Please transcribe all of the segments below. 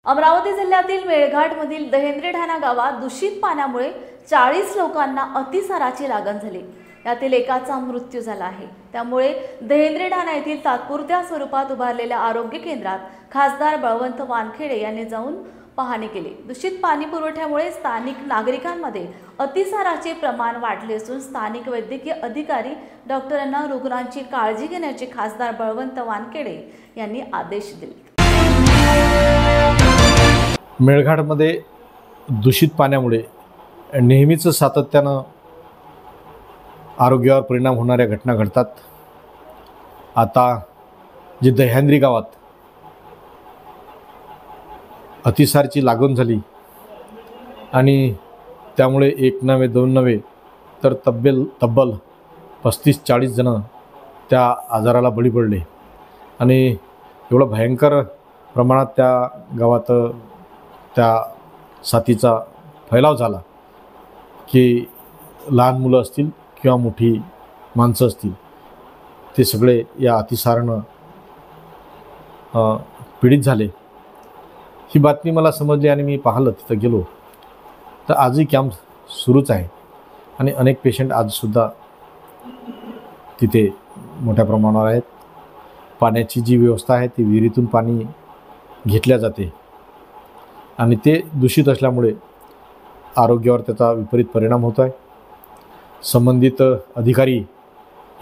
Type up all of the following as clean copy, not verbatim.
अमरावती जिल्ह्यातील मेळघाटमधील दहेंद्रे ठाणा गावात दूषित पाण्यामुळे 40 लोकांना अतिसाराची लागण झाली। यातील एकाचा मृत्यू झाला आहे। त्यामुळे दहेंद्रे ठाणा येथील तात्पुरत्या स्वरूपात उभारलेल्या आरोग्य केंद्रात खासदार बळवंत वानखेडे यांनी जाऊन पाहणी केली। दूषित पाणी पुरवठ्यामुळे स्थानिक नागरिकांमध्ये अतिसाराचे प्रमाण वाढले असून स्थानिक वैद्यकीय अधिकारी डॉक्टरांना रुग्णांची काळजी घेण्याचे खासदार बळवंत वानखेडे यांनी आदेश दिले। मेळघाटमध्ये दूषित पाण्यामुळे नेहमीच सातत्यानं आरोग्यावर परिणाम होणाऱ्या घटना घडतात। आता जे दह्यांद्री गावात अतिसारची लागण झाली आणि त्यामुळे एक नव्हे दोन नव्हे तर तब्बल 35-40 जण त्या आजाराला बळी पडले आणि एवढं भयंकर प्रमाणात त्या गावात त्या साथीचा फैलाव झाला की लहान मुलं असतील किंवा मोठी माणसं असतील ते सगळे या अतिसारानं पीडित झाले। ही बातमी मला समजली आणि मी पाहिलं, तिथं गेलो तर आजही कॅम्प सुरूच आहे आणि अनेक पेशंट आजसुद्धा तिथे मोठ्या प्रमाणावर आहेत। पाण्याची जी व्यवस्था आहे ती विहिरीतून पाणी घेतल्या जाते आणि ते दूषित असल्यामुळे आरोग्यावर त्याचा विपरीत परिणाम होत आहे। संबंधित अधिकारी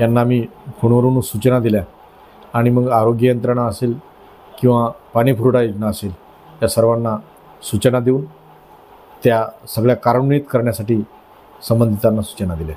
यांना मी फोनवरून सूचना दिल्या आणि मग आरोग्य यंत्रणा असेल किंवा पाणी पुरवठा योजना असेल या सर्वांना सूचना देऊन त्या सगळ्या कार्यान्वित करण्यासाठी संबंधितांना सूचना दिल्या।